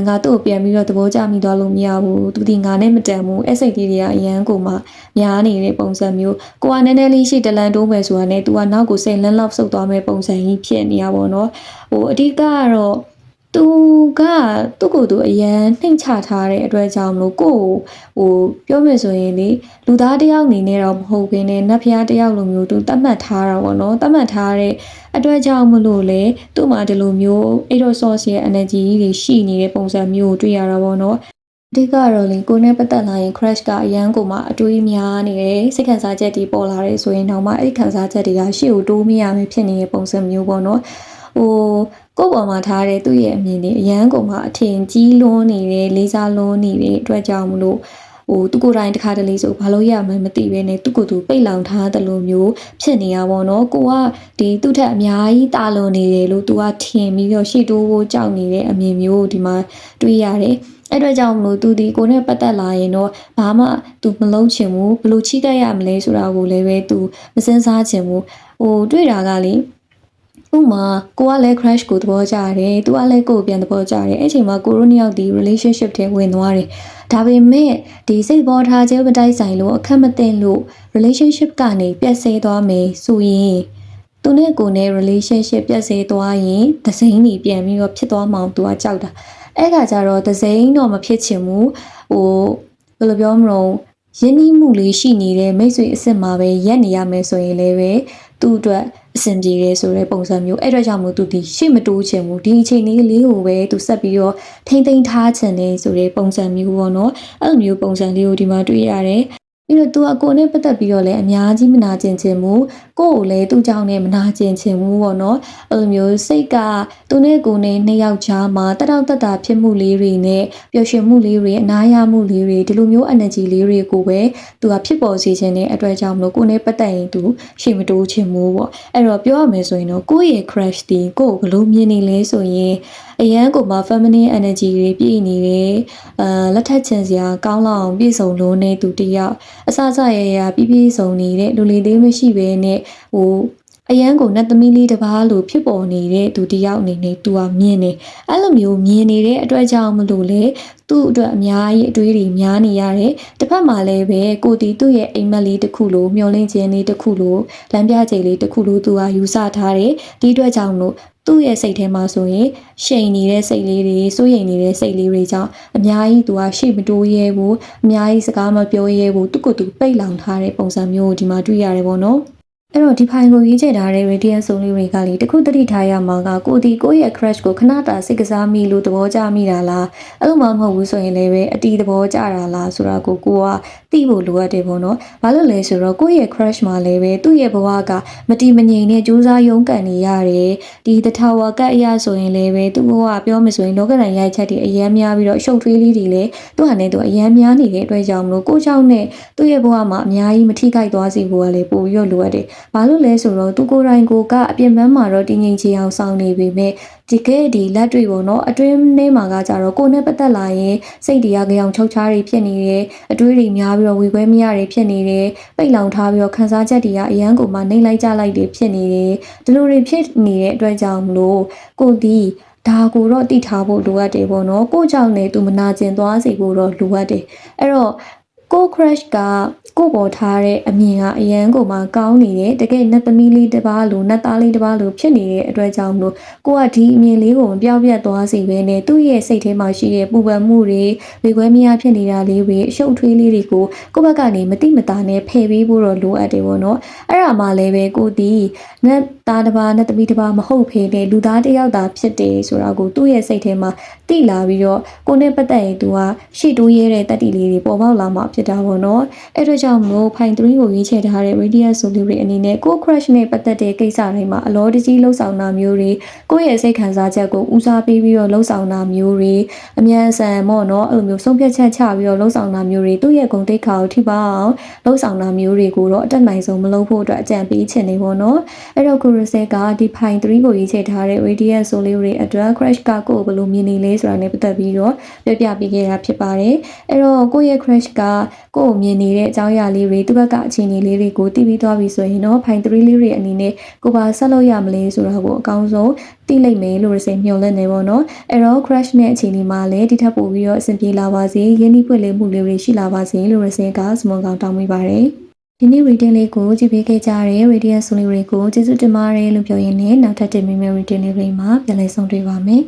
ငါသူ့ကိုပြန်ပြီးတော့သဘောကျမိသွားလို့မရဘူးသူဒီငါနဲ့မတန်ဘူးအဲ့စိတ်လေးတွေကအရန်ကိုမှများနေတဲ့ပုံစံမျိုးကိုကနည်းနည်းလေးရှိတလန်တိုးမယ်ဆိုတာနဲ့ तू ကနောက်ကိုစိတ်လန်းလောက်ဆုတ်သွားမဲ့ပုံစံကြီးဖြစ်နေရပါတော့အဓိကကတော့သူကသူ့ကိုယ်သူအရန်နှိမ့်ချထားတဲ့အတွက်ကြောင့်မလို့ကိုပြောမယ်ဆိုရင်လေလူသားတယောက်အနေနဲ့တော့မဟုတ်ဘဲနဲ့နတ်ဖျားတယောက်လိုမျိုးသူတတ်မှတ်ထားတာပေါ့နော်တတ်မှတ်ထားတဲ့အတွက်ကြောင့်မလို့လေသူ့မှာဒီလိုမျိုးအဲ့တော့ source ရဲ့ energy တွေရှိနေတဲ့ပုံစံမျိုးကိုတွေ့ရတာပေါ့နော်အဓိကတော့လေကိုနဲ့ပတ်သက်လာရင် crush ကအရန်ကိုမှအတွေးများနေတယ်စိတ်ခံစားချက်တွေပေါ်လာတယ်ဆိုရင်တော့မှအဲ့ခံစားချက်တွေကရှေ့ကိုတိုးမရမယ်ဖြစ်နေတဲ့ပုံစံမျိုးပေါ့နော်ကိုယ့်ပေါ်မှာထားတဲ့သူ့ရဲ့အမြင်တွေအရန်ကုန်မှာအထင်ကြီးလွန်းနေတယ်လေးစားလွန်းနေတဲ့အတွက်ကြောင့်မလို့ သူကိုယ်တိုင်တစ်ခါတလေဆိုဘာလို့ရမှန်းမသိပဲနဲ့သူ့ကိုယ်သူပိတ်လောင်ထားတဲ့လိုမျိုးဖြစ်နေရပါတော့ကိုကဒီသူ့ထက်အများကြီးတာလွန်နေတယ်လို့သူကထင်ပြီးတော့ရှေ့တိုးကိုကြောက်နေတဲ့အမြင်မျိုးကိုဒီမှာတွေ့ရတယ်အဲ့တော့ကြောင့်မလို့သူဒီကိုနဲ့ပတ်သက်လာရင်တော့ဘာမှသူမလုံးချင်ဘူးဘလို့ချိတက်ရမလဲဆိုတာကိုလည်းပဲသူမစင်စားချင်ဘူးတွေ့တာကလေဥမာကိုကလည်း crush ကိုသဘောကျတယ်သူကလည်းကိုကိုပြန်သဘောကျတယ်အဲ့ချိန်မှာကိုရိုးနှစ်ယောက်ဒီ relationship ထဲဝင်သွားတယ်ဒါပေမဲ့ဒီစိတ်ဘောထားခြင်းမတိုက်ဆိုင်လို့အခက်မသိလို့ relationship ကနေပြတ်ဆဲသွားမယ်ဆိုရင်သူနဲ့ကိုနဲ့ relationship ပြတ်ဆဲသွားရင်သစိမ်းကြီးပြန်ပြီးတော့ဖြစ်သွားမှောင်သူကကြောက်တာအဲ့ကကြတော့သစိမ်းတော့မဖြစ်ချင်ဘူးဘယ်လိုပြောမလို့ရင်းနှီးမှုလေးရှိနေတဲ့မိတ်ဆွေအစ်စ်မှာပဲရက်နေရမယ်ဆိုရင်လည်းပဲသူ့အတွက်အဆင်ပြေတယ်ဆိုတဲ့ပုံစံမျိုးအဲ့တော့ကြောင့်မို့သူဒီရှေ့မတိုးချင်ဘူးဒီအချိန်လေးကိုပဲသူဆက်ပြီးတော့ထိမ့်သိမ်းထားချင်တယ်ဆိုတဲ့ပုံစံမျိုးပေါ့နော်အဲ့လိုမျိုးပုံစံလေးကိုဒီမှာတွေ့ရတယ်ပြီးတော့သူကကိုနဲ့ပတ်သက်ပြီးတော့လည်းအများကြီးမနာကျင်ချင်ဘူးကိုကိုလည်းသူ့ကြောင့်နဲ့မနာကျင်ချင်ဘူးပေါ့နော်အဲ့လိုမျိုးစိတ်ကသူနဲ့ကိုနဲ့နှစ်ယောက်ကြားမှာတတောက်တက်တာဖြစ်မှုလေးတွေနဲ့ပျော်ရွှင်မှုလေးတွေအနားရမှုလေးတွေဒီလိုမျိုး energy လေးတွေကိုပဲသူကဖြစ်ပေါ်စေခြင်းတဲ့အတွက်ကြောင့်မလို့ကိုနဲ့ပတ်သက်ရင်သူရှေ့မတိုးချင်ဘူးပေါ့အဲ့တော့ပြောရမယ်ဆိုရင်တော့ကိုယ့်ရဲ့ crush တီကိုဘယ်လိုမြင်နေလဲဆိုရင်အရန်ကိုမှ feminine energy တွေပြည့်နေတယ်လက်ထက်ချင်စရာကောင်းလောက်ပြည့်စုံလို့နေသူတယောက်အစစရရပြည့်စုံနေတဲ့လူလေးသေးမရှိဘဲနဲ့အရန်ကိုနတ်သမီးလေးတစ်ပါးလိုဖြစ်ပေါ်နေတဲ့သူတယောက်အနေနဲ့သူကမြင်နေအဲ့လိုမျိုးမြင်နေတဲ့အတွက်ကြောင့်မလို့လေသူ့အတွက်အများကြီးအတွေးတွေများနေရတယ်တစ်ဖက်မှာလည်းပဲကိုတီသူ့ရဲ့အိမ်မက်လေးတစ်ခုလိုမျောလင်းခြင်းလေးတစ်ခုလိုလမ်းပြချိန်လေးတစ်ခုလိုသူကယူဆထားတယ်ဒီအတွက်ကြောင့်လို့သူ့ရဲ့စိတ်ထဲမှာဆိုရင်ရှိန်နေတဲ့စိတ်လေးတွေစိုးရိမ်နေတဲ့စိတ်လေးတွေကြောင့်အများကြီးသူကရှေ့မတိုးရဲဘူးအများကြီးစကားမပြောရဲဘူးသူ့ကိုယ်သူပိတ်လောင်ထားတဲ့ပုံစံမျိုးကိုဒီမှာတွေ့ရတယ်ပေါ့နော်အဲ့တော့ဒီဖိုင်ကိုရေးချထားတဲ့ radiant ဆုံးလေးတွေကလေတခုတတိထားရမှာကကိုဒီကိုရဲ့ crush ကိုခဏတာစိတ်ကစားမိလို့သဘောကျမိတာလားအဲ့လိုမှမဟုတ်ဘူးဆိုရင်လည်းပဲအတီးသဘောကျတာလားဆိုတာကိုကသိဖို့လိုအပ်တယ်ပေါ့နော်ဘာလို့လဲဆိုတော့ကိုရဲ့ crush မှာလည်းပဲသူ့ရဲ့ဘဝကမတီမငြိမ်နဲ့ကြိုးစားရုန်းကန်နေရတယ်ဒီတထာဝကအရာဆိုရင်လည်းပဲသူ့ဘဝပြောမှဆိုရင်လောကဓာတ်ရိုက်ချက်တွေအများများပြီးတော့ရှုပ်ထွေးလေးတွေလည်းသူ့ဟာနဲ့သူအများများနေတဲ့အတွက်ကြောင့်မလို့ကိုเจ้าနဲ့သူ့ရဲ့ဘဝမှာအများကြီးမထိခိုက်သွားစေဖို့ကလည်းပိုပြီးတော့လိုအပ်တယ်ဘာလို့လဲဆိုတော့သူကိုယ်တိုင်ကိုကအပြင်ပန်းမှာတော့တည်ငြိမ်ချအောင်စောင့်နေပေမဲ့ဒီကဲဒီလက်တွေပေါ့နော်အတွင်းထဲမှာကကြတော့ကိုယ်နဲ့ပတ်သက်လာရင်စိတ်တရားကြောင်ချုပ်ချားတွေဖြစ်နေတယ်အတွေးတွေများပြီးတော့ဝေခွဲမရတွေဖြစ်နေတယ်ပိတ်လောင်ထားပြီးတော့ခံစားချက်တွေကအရန်ကိုမှနှိမ့်လိုက်ကြလိုက်တွေဖြစ်နေတယ်ဒီလိုတွေဖြစ်နေတဲ့အတွက်ကြောင့်မလို့ကိုဒီဒါကိုတော့တိထားဖို့လိုအပ်တယ်ပေါ့နော်ကိုကြောင့်လည်းသူမနာကျင်သွားစေဖို့တော့လိုအပ်တယ်အဲ့တော့ကို crush ကကိုပေါ်ထားတဲ့အမြင်ကအရန်ကိုမှကောင်းနေတယ်တကယ်နတ်သမီးလေးတစ်ပါးလိုနတ်သားလေးတစ်ပါးလိုဖြစ်နေတဲ့အတွက်ကြောင့်မလို့ကိုကဒီအမြင်လေးကိုမပြောင်းပြတ်သွားစေဘဲနဲ့သူ့ရဲ့စိတ်ထဲမှာရှိတဲ့ပူပန်မှုတွေဝေခွဲမရဖြစ်နေတာလေးတွေအရှုပ်ထွေးလေးတွေကိုကိုဘက်ကနေမတိမတာနဲ့ဖယ်ပေးဖို့တော့လိုအပ်တယ်ပေါ့နော်အဲ့ဒါမှလည်းပဲကိုဒီနတ်သားတစ်ပါးနတ်သမီးတစ်ပါးမဟုတ်ဖေးတဲ့လူသားတစ်ယောက်သာဖြစ်တယ်ဆိုတာကိုသူ့ရဲ့စိတ်ထဲမှာတိလာပြီးတော့ကိုနဲ့ပတ်သက်ရင်သူကရှေ့တိုးရဲတဲ့တတိလေးတွေပေါ်ပေါက်လာမှဖြစ်တာပေါ့နော်အဲ့အတွက်ကြောင့်မို့ဖိုင်3ကိုရေးချယ်ထားတဲ့ radiant ဆိုလူတွေအနေနဲ့ကို crush နဲ့ပတ်သက်တဲ့ကိစ္စတွေမှာအလောတကြီးလှုပ်ဆောင်တာမျိုးတွေကိုယ့်ရဲ့စိတ်ခံစားချက်ကိုဦးစားပေးပြီးတော့လှုပ်ဆောင်တာမျိုးတွေအမြန်အဆန်ပေါ့နော်အဲ့လိုမျိုးဆုံးဖြတ်ချက်ချပြီးတော့လှုပ်ဆောင်တာမျိုးတွေသူ့ရဲ့ဂုဏ်သိက္ခာကိုထိပါအောင်လှုပ်ဆောင်တာမျိုးတွေကိုတော့အတက်နိုင်ဆုံးမလုပ်ဖို့အတွက်အကြံပေးချင်နေပေါ့နော်အဲ့တော့ကိုရစဲကဒီဖိုင်3ကိုရေးချယ်ထားတဲ့ radiant ဆိုလူတွေအတွက် crush ကကိုယ်ဘယ်လိုမြင်နေလဲဆိုတာနဲ့ပတ်သက်ပြီးတော့ပြောပြပေးခဲ့တာဖြစ်ပါတယ်အဲ့တော့ကိုယ့်ရဲ့ crush ကကိုယ်မြင်နေတဲ့အကြောင်းအရာလေးတွေသူ့ဘက်ကအခြေအနေလေးတွေကိုသိပြီးသွားပြီဆိုရင်တော့ဖိုင်3လေးတွေအနေနဲ့ကိုပါဆက်လို့ရမလဲဆိုတာကိုအကောင်းဆုံးသိလိုက်မယ်လို့ရစင်မျှော်လင့်နေပေါ့နော်အဲ့တော့ crush နဲ့အခြေအနေမှာလည်းဒီထက်ပိုပြီးတော့အဆင်ပြေလာပါစေရင်းနှီးပွင့်လင်းမှုလေးတွေရှိလာပါစေလို့ရစင်ကစမွန်ကောင်တောင်းမိပါတယ်ဒီနေ့ reading လေးကိုကြည့်ပေးခဲ့ကြတဲ့ radiant ဆိုလေးတွေကိုကျေးဇူးတင်ပါတယ်လို့ပြောရင်းနဲ့နောက်ထပ်တင်ပေးမယ့် reading လေးတွေမှာပြန်လည်ဆုံတွေ့ပါမယ်